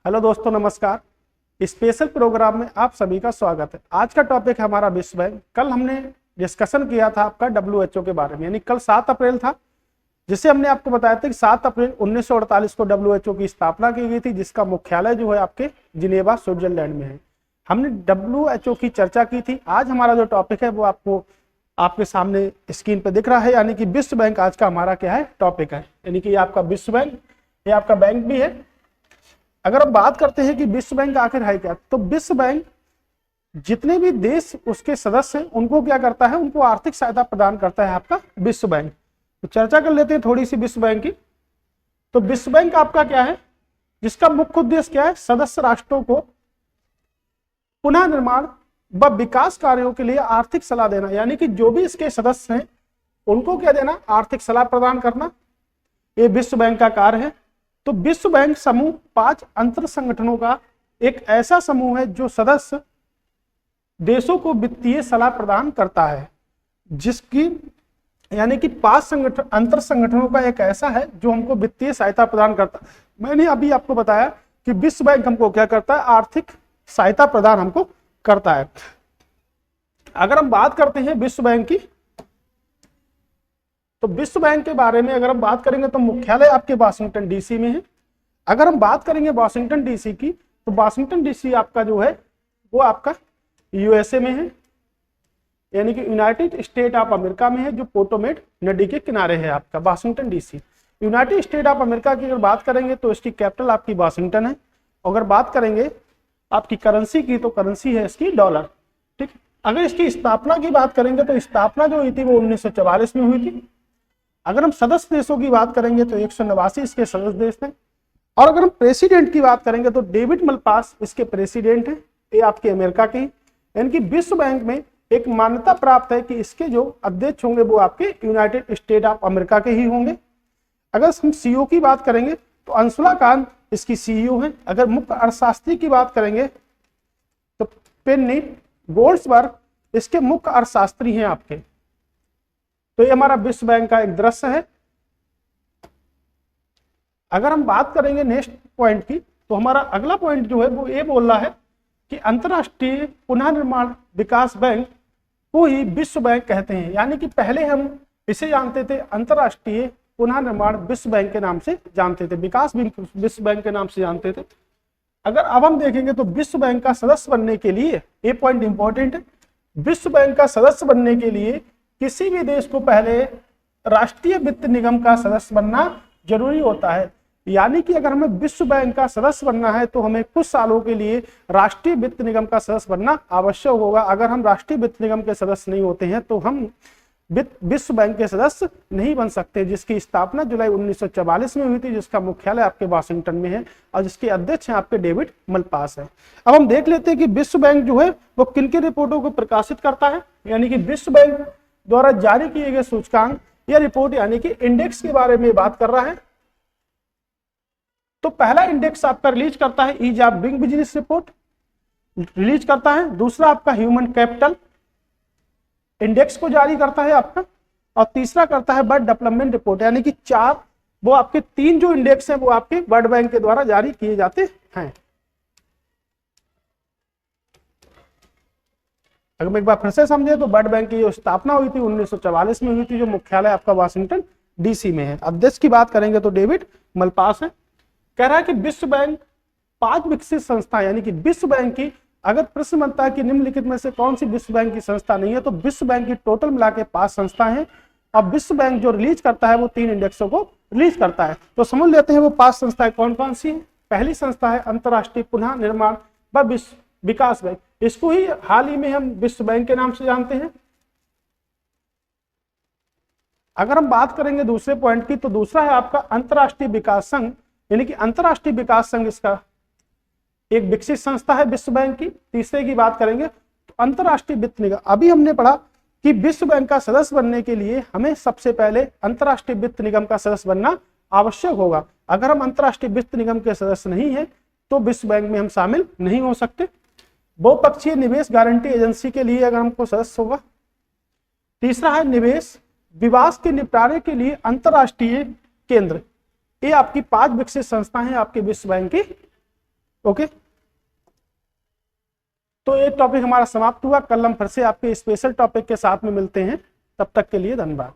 Hello दोस्तों, नमस्कार। Special programme में आप सभी का स्वागत है। आज का टॉपिक है हमारा विश्व बैंक। कल हमने डिस्कशन किया था आपका WHO के बारे में, यानी कल 7 अप्रैल था, जिसे हमने आपको बताया था कि 7 अप्रैल 1948 को WHO की स्थापना की गई थी, जिसका मुख्यालय जो है आपके जिनेवा स्विट्जरलैंड में है। हमने WHO की चर्चा की थी। आज हमारा जो टॉपिक है वो आपको आपके सामने स्क्रीन पे दिख रहा है, यानी कि विश्व बैंक आज का हमारा क्या है टॉपिक है। यानी कि आपका विश्व बैंक, ये आपका बैंक भी है। अगर हम बात करते हैं कि विश्व बैंक आखिर है क्या, तो विश्व बैंक जितने भी देश उसके सदस्य हैं उनको क्या करता है, उनको आर्थिक सहायता प्रदान करता है आपका विश्व बैंक। तो चर्चा कर लेते हैं थोड़ी सी विश्व बैंक की। तो विश्व बैंक आपका क्या है, जिसका मुख्य उद्देश्य क्या है, सदस्य राष्ट्रों को पुनः निर्माण व विकास कार्यों के लिए आर्थिक सलाह देना, यानी कि जो भी इसके सदस्य हैं उनको क्या देना, आर्थिक सलाह प्रदान करना, ये विश्व बैंक का कार्य है। तो विश्व बैंक समूह 5 अंतर संगठनों का एक ऐसा समूह है जो सदस्य देशों को वित्तीय सलाह प्रदान करता है, जिसकी यानी कि 5 अंतर संगठनों का एक ऐसा है जो हमको वित्तीय सहायता प्रदान करता है। मैंने अभी आपको बताया कि विश्व बैंक हमको क्या करता है, आर्थिक सहायता प्रदान हमको करता है। अगर हम बात करते हैं विश्व बैंक की, तो विश्व बैंक के बारे में अगर हम बात करेंगे तो मुख्यालय आपके वाशिंगटन डीसी में है। अगर हम बात करेंगे वाशिंगटन डीसी की, तो वाशिंगटन डीसी आपका जो है वो आपका यूएसए में है, यानी कि यूनाइटेड स्टेट ऑफ अमेरिका में है, जो पोटोमेट नदी के किनारे है आपका Washington DC. United state of America की अगर बात करेंगे तो इसकी कैपिटल आपकी वाशिंगटन है। अगर बात करेंगे आपकी करेंसी की, तो करेंसी है इसकी डॉलर। ठीक। अगर इसकी स्थापना की बात करेंगे तो स्थापना जो हुई थी वो 1944 में हुई थी। अगर हम सदस्य देशों की बात करेंगे तो 189 इसके सदस्य देश हैं। और अगर हम प्रेसिडेंट की बात करेंगे तो डेविड मलपास इसके प्रेसिडेंट हैं, ये आपके अमेरिका के। यानी कि विश्व बैंक में एक मान्यता प्राप्त है कि इसके जो अध्यक्ष होंगे वो आपके यूनाइटेड स्टेट ऑफ अमेरिका के ही होंगे। अगर हम सीईओ की बात करेंगे तो अंशुला कांत इसकी सीईओ है। अगर मुख्य अर्थशास्त्री की बात करेंगे तो पेन्नी गोल्ड्सबर्ग इसके मुख्य अर्थशास्त्री हैं आपके। तो ये हमारा विश्व बैंक का एक दृश्य है। अगर हम बात करेंगे नेक्स्ट पॉइंट की, तो हमारा अगला पॉइंट जो है वो ये बोल रहा है कि अंतरराष्ट्रीय पुनः निर्माण विकास बैंक को ही विश्व बैंक कहते हैं। यानी कि पहले हम इसे जानते थे अंतरराष्ट्रीय पुनः निर्माण विश्व बैंक के नाम से जानते थे, विकास विश्व बैंक के नाम से जानते थे। अगर अब हम देखेंगे तो विश्व बैंक का सदस्य बनने के लिए, ये पॉइंट इंपॉर्टेंट है, विश्व बैंक का सदस्य बनने के लिए किसी भी देश को पहले राष्ट्रीय वित्त निगम का सदस्य बनना जरूरी होता है। यानी कि अगर हमें विश्व बैंक का सदस्य बनना है तो हमें कुछ सालों के लिए राष्ट्रीय वित्त निगम का सदस्य बनना आवश्यक होगा। अगर हम राष्ट्रीय वित्त निगम के सदस्य नहीं होते हैं तो हम विश्व बैंक के सदस्य नहीं बन सकते, जिसकी स्थापना जुलाई 1944 में हुई थी, जिसका मुख्यालय आपके वाशिंगटन में है और जिसके अध्यक्ष हैं आपके डेविड मलपास है। अब हम देख लेते हैं कि विश्व बैंक जो है वो किन किन रिपोर्टों को प्रकाशित करता है। यानी कि विश्व बैंक द्वारा जारी किए गए सूचकांक या रिपोर्ट, यानी कि इंडेक्स के बारे में बात कर रहा है। तो पहला इंडेक्स आपका रिलीज करता है ease of doing business report release करता है। दूसरा आपका ह्यूमन कैपिटल इंडेक्स को जारी करता है आपका, और तीसरा करता है वर्ल्ड डेवलपमेंट रिपोर्ट। यानी कि 4 वो आपके 3 जो इंडेक्स हैं वो आपके वर्ल्ड बैंक के द्वारा जारी किए जाते हैं। अगर हम एक बार फिर से समझे तो वर्ल्ड बैंक की जो स्थापना हुई थी 1944 में हुई थी, जो मुख्यालय आपका वाशिंगटन डीसी में है। अध्यक्ष की बात करेंगे तो डेविड मलपास है। कह रहा है कि विश्व बैंक 5 विकसित संस्था, यानी कि विश्व बैंक की अगर प्रश्न बनता है कि निम्नलिखित में से कौन सी विश्व बैंक की संस्था नहीं है, तो विश्व बैंक की टोटल मिला के 5 संस्था हैं। अब विश्व बैंक जो रिलीज करता है वो 3 इंडेक्सों को रिलीज करता है। तो समझ लेते हैं वो 5 संस्थाएं कौन कौन सी हैं। पहली संस्था है अंतरराष्ट्रीय पुनः निर्माण व विकास बैंक। इसको ही हाल ही में हम विश्व बैंक के नाम से जानते हैं। अगर हम बात करेंगे दूसरे पॉइंट की, तो दूसरा है आपका अंतरराष्ट्रीय विकास संघ। यानी कि अंतरराष्ट्रीय विकास संघ इसका एक विकसित संस्था है विश्व बैंक की। तीसरे की बात करेंगे तो अंतरराष्ट्रीय वित्त निगम। अभी हमने पढ़ा कि विश्व बैंक का सदस्य बनने के लिए हमें सबसे पहले अंतरराष्ट्रीय वित्त निगम का सदस्य बनना आवश्यक होगा। अगर हम अंतरराष्ट्रीय वित्त निगम के सदस्य नहीं है तो विश्व बैंक में हम शामिल नहीं हो सकते। बहुपक्षीय निवेश गारंटी एजेंसी के लिए अगर हमको सदस्य होगा। तीसरा है निवेश विवाद के निपटारे के लिए अंतरराष्ट्रीय केंद्र। ये आपकी 5 विकसित संस्थाएं हैं आपके विश्व बैंक की। ओके, तो ये टॉपिक हमारा समाप्त हुआ। कल हम फिर से आपके स्पेशल टॉपिक के साथ में मिलते हैं, तब तक के लिए धन्यवाद।